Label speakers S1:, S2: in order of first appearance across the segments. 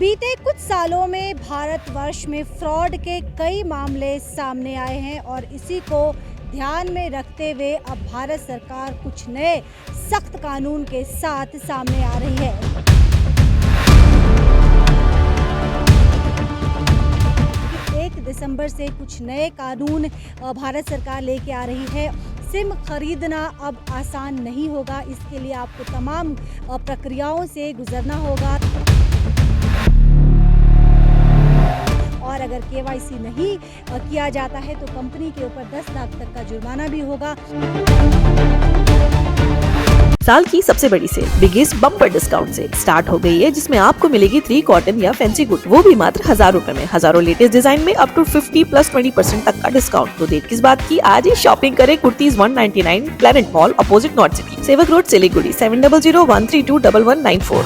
S1: बीते कुछ सालों में भारतवर्ष में फ्रॉड के कई मामले सामने आए हैं और इसी को ध्यान में रखते हुए अब भारत सरकार कुछ नए सख्त कानून के साथ सामने आ रही है। 1 दिसंबर से कुछ नए कानून भारत सरकार लेके आ रही है। सिम खरीदना अब आसान नहीं होगा, इसके लिए आपको तमाम प्रक्रियाओं से गुजरना होगा और अगर केवाईसी नहीं किया जाता है तो कंपनी के ऊपर 10 लाख तक का जुर्माना भी होगा।
S2: साल की सबसे बड़ी sale biggest bumper discount sale start हो गई है, जिसमें आपको मिलेगी 3 कॉटन या फैंसी गुड, वो भी मात्र 1000 रुपए में। हजारों लेटेस्ट डिजाइन में अप टू 50 प्लस 20% तक का डिस्काउंट। तो देर किस बात की, आज ही शॉपिंग करें। Kurtis 199 planet mall opposite north city, सेवक रोड, सिलीगुड़ी। 7001321194।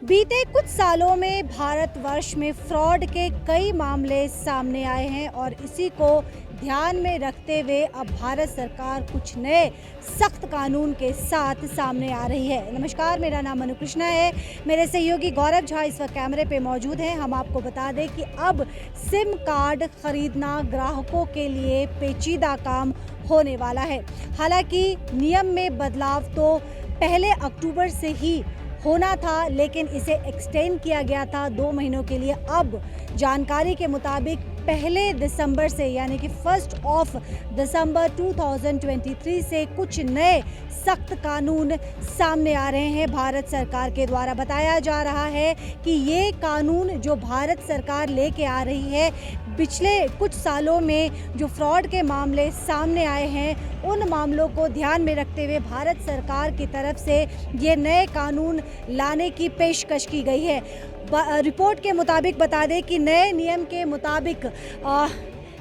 S1: बीते कुछ सालों में भारतवर्ष में फ्रॉड के कई मामले सामने आए हैं और इसी को ध्यान में रखते हुए अब भारत सरकार कुछ नए सख्त कानून के साथ सामने आ रही है। नमस्कार, मेरा नाम मनु कृष्णा है। मेरे सहयोगी गौरव झा इस वक्त कैमरे पे मौजूद हैं। हम आपको बता दें कि अब सिम कार्ड खरीदना ग्राहकों के लिए पेचीदा काम होने वाला है। हालांकि नियम में बदलाव तो पहले अक्टूबर से ही होना था, लेकिन इसे एक्सटेंड किया गया था 2 महीनों के लिए। अब जानकारी के मुताबिक 1 दिसंबर से यानी कि 1 दिसंबर 2023 से कुछ नए सख्त कानून सामने आ रहे हैं। भारत सरकार के द्वारा बताया जा रहा है कि ये कानून जो भारत सरकार लेके आ रही है, पिछले कुछ सालों में जो फ्रॉड के मामले सामने आए हैं उन मामलों को ध्यान में रखते हुए भारत सरकार की तरफ से ये नए कानून लाने की पेशकश की गई है। रिपोर्ट के मुताबिक बता दें कि नए नियम के मुताबिक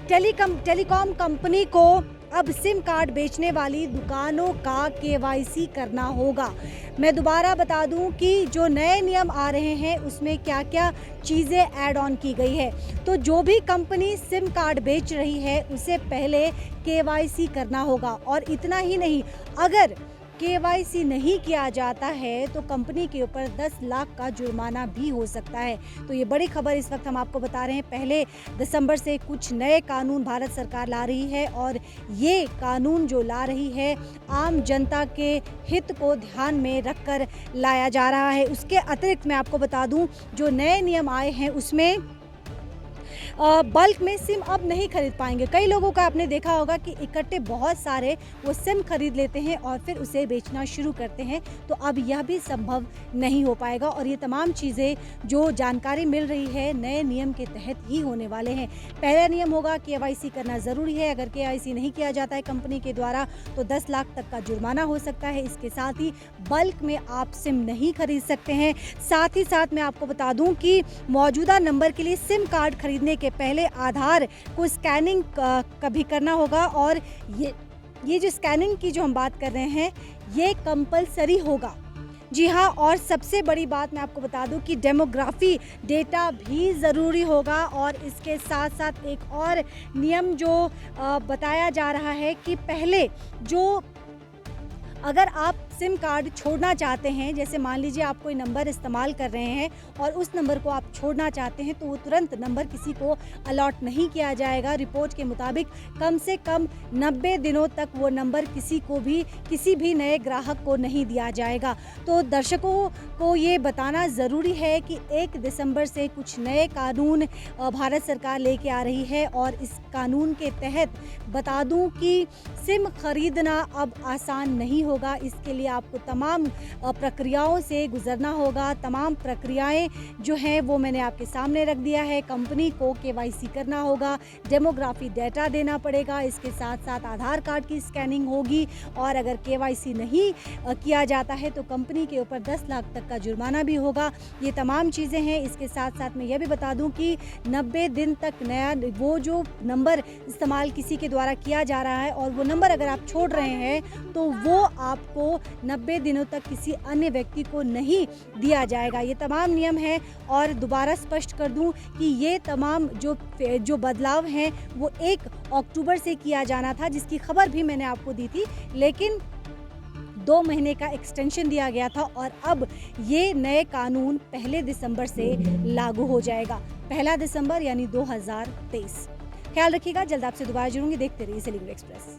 S1: टेलीकॉम कंपनी को अब सिम कार्ड बेचने वाली दुकानों का केवाईसी करना होगा। मैं दोबारा बता दूं कि जो नए नियम आ रहे हैं उसमें क्या क्या चीज़ें ऐड ऑन की गई है। तो जो भी कंपनी सिम कार्ड बेच रही है उसे पहले केवाईसी करना होगा और इतना ही नहीं, अगर केवाईसी नहीं किया जाता है तो कंपनी के ऊपर 10 लाख का जुर्माना भी हो सकता है। तो ये बड़ी खबर इस वक्त हम आपको बता रहे हैं। 1 दिसंबर से कुछ नए कानून भारत सरकार ला रही है और ये कानून जो ला रही है आम जनता के हित को ध्यान में रखकर लाया जा रहा है। उसके अतिरिक्त मैं आपको बता दूं, जो नए नियम आए हैं उसमें बल्क में सिम अब नहीं खरीद पाएंगे। कई लोगों का आपने देखा होगा कि इकट्ठे बहुत सारे वो सिम खरीद लेते हैं और फिर उसे बेचना शुरू करते हैं, तो अब यह भी संभव नहीं हो पाएगा और ये तमाम चीज़ें जो जानकारी मिल रही है नए नियम के तहत ही होने वाले हैं। पहला नियम होगा केवाईसी करना ज़रूरी है। अगर केवाईसी नहीं किया जाता है कंपनी के द्वारा तो 10 लाख तक का जुर्माना हो सकता है। इसके साथ ही बल्क में आप सिम नहीं खरीद सकते हैं। साथ ही साथ मैं आपको बता दूं कि मौजूदा नंबर के लिए सिम कार्ड खरीदने के पहले आधार को स्कैनिंग कभी करना होगा और ये जो स्कैनिंग की जो हम बात कर रहे हैं ये कंपलसरी होगा। जी हाँ, और सबसे बड़ी बात मैं आपको बता दूं कि डेमोग्राफी डेटा भी ज़रूरी होगा और इसके साथ साथ एक और नियम जो बताया जा रहा है कि पहले जो अगर आप सिम कार्ड छोड़ना चाहते हैं, जैसे मान लीजिए आप कोई नंबर इस्तेमाल कर रहे हैं और उस नंबर को आप छोड़ना चाहते हैं तो वो तुरंत नंबर किसी को अलॉट नहीं किया जाएगा। रिपोर्ट के मुताबिक कम से कम 90 दिनों तक वो नंबर किसी भी नए ग्राहक को नहीं दिया जाएगा। तो दर्शकों को ये बताना ज़रूरी है कि 1 दिसंबर से कुछ नए कानून भारत सरकार लेके आ रही है और इस कानून के तहत बता दूं कि सिम खरीदना अब आसान नहीं होगा। इसके लिए आपको तमाम प्रक्रियाओं से गुजरना होगा। तमाम प्रक्रियाएं जो हैं वो मैंने आपके सामने रख दिया है। कंपनी को केवाईसी करना होगा, डेमोग्राफी डेटा देना पड़ेगा, इसके साथ साथ आधार कार्ड की स्कैनिंग होगी और अगर केवाईसी नहीं किया जाता है तो कंपनी के ऊपर 10 लाख तक का जुर्माना भी होगा। ये तमाम चीज़ें हैं। इसके साथ साथ मैं यह भी बता दूं कि 90 दिन तक नया वो जो नंबर इस्तेमाल किसी के द्वारा किया जा रहा है और वो नंबर अगर आप छोड़ रहे हैं तो वो आपको 90 दिनों तक किसी अन्य व्यक्ति को नहीं दिया जाएगा। ये तमाम नियम हैं और दोबारा स्पष्ट कर दूं कि ये तमाम जो बदलाव हैं वो 1 अक्टूबर से किया जाना था, जिसकी खबर भी मैंने आपको दी थी, लेकिन 2 महीने का एक्सटेंशन दिया गया था और अब ये नए कानून 1 दिसंबर से लागू हो जाएगा। 1 दिसंबर यानी 2023। ख्याल रखिएगा, जल्द आपसे दोबारा जुड़ूंगी। देखते रहिए सिलीगुड़ी एक्सप्रेस।